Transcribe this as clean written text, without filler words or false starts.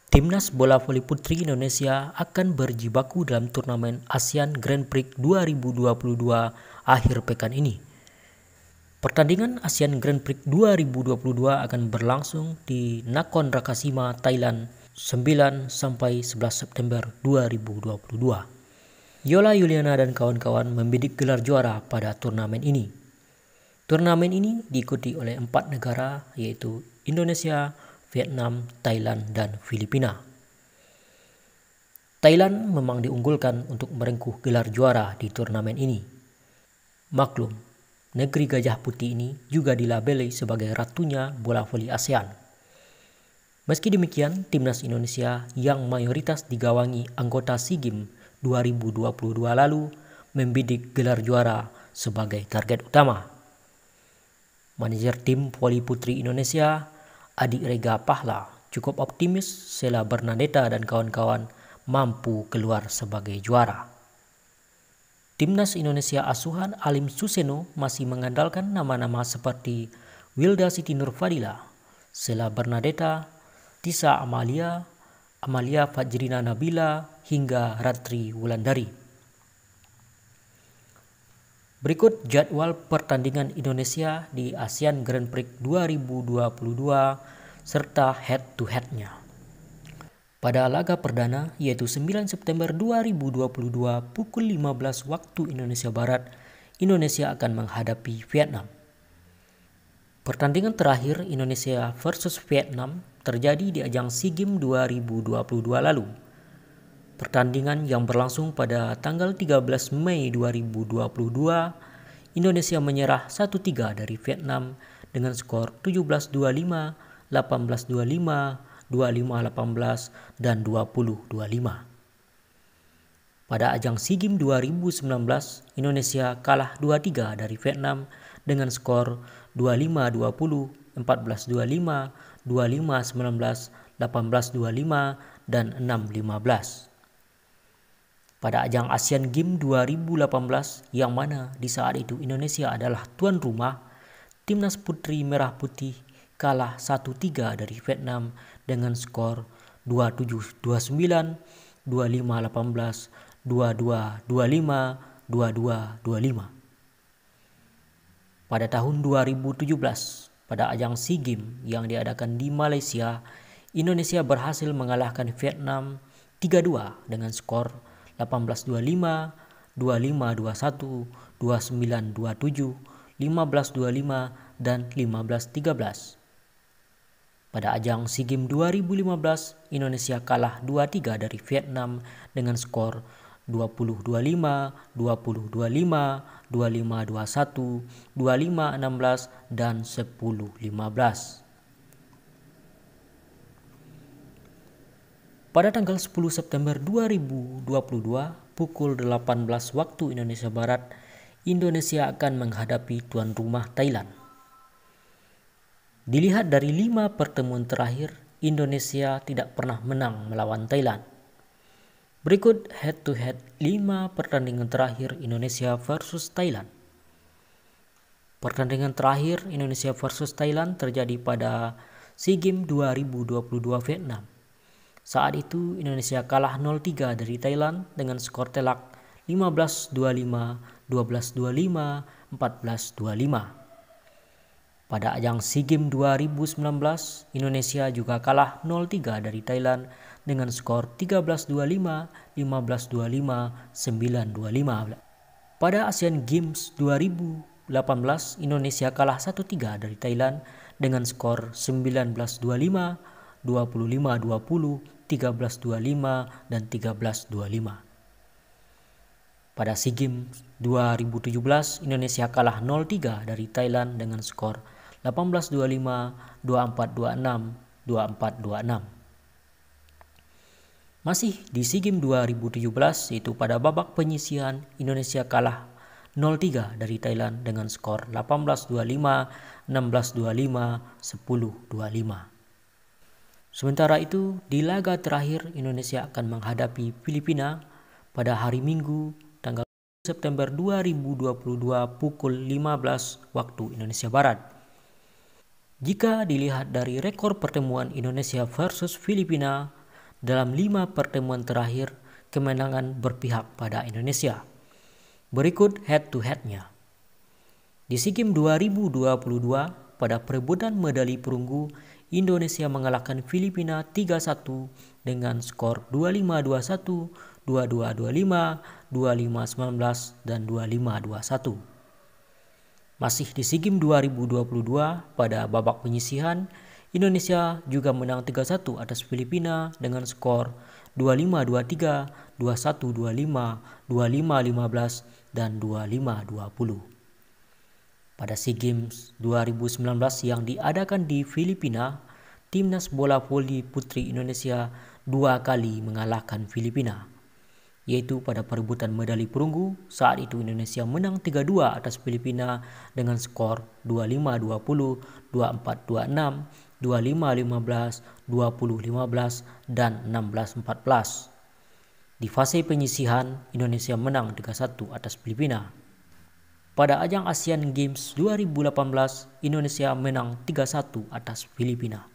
Timnas bola voli putri Indonesia akan berjibaku dalam turnamen ASEAN Grand Prix 2022 akhir pekan ini. Pertandingan ASEAN Grand Prix 2022 akan berlangsung di Nakhon Ratchasima, Thailand 9-11 September 2022. Yola Yuliana dan kawan-kawan membidik gelar juara pada turnamen ini. Turnamen ini diikuti oleh 4 negara yaitu Indonesia, Vietnam, Thailand, dan Filipina. Thailand memang diunggulkan untuk merengkuh gelar juara di turnamen ini. Maklum, negeri gajah putih ini juga dilabeli sebagai ratunya bola voli ASEAN. Meski demikian, timnas Indonesia yang mayoritas digawangi anggota SEA Games 2022 lalu membidik gelar juara sebagai target utama. Manajer tim voli putri Indonesia, Adi Rega Pahla, cukup optimis Sheila Bernadetta dan kawan-kawan mampu keluar sebagai juara. Timnas Indonesia asuhan Alim Suseno masih mengandalkan nama-nama seperti Wilda Siti Nurfadila, Sheila Bernadetta, Tisa Amalia, Amalia Fajrina Nabila, hingga Ratri Wulandari. Berikut jadwal pertandingan Indonesia di ASEAN Grand Prix 2022 serta head-to-head-nya. Pada laga perdana yaitu 9 September 2022 pukul 15 waktu Indonesia Barat, Indonesia akan menghadapi Vietnam. Pertandingan terakhir Indonesia versus Vietnam terjadi di ajang SEA Games 2022 lalu. Pertandingan yang berlangsung pada tanggal 13 Mei 2022, Indonesia menyerah 1-3 dari Vietnam dengan skor 17-25, 18-25, 25-18, dan 20-25. Pada ajang SEA Games 2019, Indonesia kalah 2-3 dari Vietnam dengan skor 25-20, 14-25, 25-19, 18-25, dan 6-15. Pada ajang ASEAN Games 2018 yang mana di saat itu Indonesia adalah tuan rumah, timnas putri merah putih kalah 1-3 dari Vietnam dengan skor 27-29, 25-18, 22-25, 22-25. Pada tahun 2017, pada ajang SEA Games yang diadakan di Malaysia, Indonesia berhasil mengalahkan Vietnam 3-2 dengan skor 18-25, 25-21, 29-27, 15-25, dan 15-13. Pada ajang SEA Games 2015, Indonesia kalah 2-3 dari Vietnam dengan skor 20-25, 20-25, 25-21, 25-16, dan 10-15. Pada tanggal 10 September 2022 pukul 18 waktu Indonesia Barat, Indonesia akan menghadapi tuan rumah Thailand. Dilihat dari 5 pertemuan terakhir, Indonesia tidak pernah menang melawan Thailand. Berikut head-to-head 5 pertandingan terakhir Indonesia versus Thailand. Pertandingan terakhir Indonesia versus Thailand terjadi pada SEA Games 2022 Vietnam. Saat itu Indonesia kalah 0-3 dari Thailand dengan skor telak 15-25, 12-25, 14-25. Pada ajang SEA Games 2019, Indonesia juga kalah 0-3 dari Thailand dengan skor 13-25, 15-25, 9-25. Pada ASEAN Games 2018, Indonesia kalah 1-3 dari Thailand dengan skor 19-25, 25-20, 13-25, dan 13-25. Pada SEA Games 2017, Indonesia kalah 0-3 dari Thailand dengan skor 18-25, 24-26, 24-26. Masih di SEA Games 2017, yaitu pada babak penyisihan, Indonesia kalah 0-3 dari Thailand dengan skor 18-25, 16-25, 10-25. Sementara itu, di laga terakhir Indonesia akan menghadapi Filipina pada hari Minggu tanggal 1 September 2022 pukul 15 waktu Indonesia Barat. Jika dilihat dari rekor pertemuan Indonesia versus Filipina, Dalam 5 pertemuan terakhir, kemenangan berpihak pada Indonesia. Berikut head-to-headnya. Di SEA Games 2022, pada perebutan medali perunggu, Indonesia mengalahkan Filipina 3-1 dengan skor 25-21, 22-25, 25-19, dan 25-21. Masih di SEA Games 2022, pada babak penyisihan, Indonesia juga menang 3-1 atas Filipina dengan skor 25-23, 21-25, 25-15, dan 25-20. Pada SEA Games 2019 yang diadakan di Filipina, timnas bola voli putri Indonesia 2 kali mengalahkan Filipina, yaitu pada perebutan medali perunggu. Saat itu Indonesia menang 3-2 atas Filipina dengan skor 25-20, 24-26, 25-15, 20-15, dan 16-14. Di fase penyisihan, Indonesia menang 3-1 atas Filipina. Pada ajang Asian Games 2018, Indonesia menang 3-1 atas Filipina.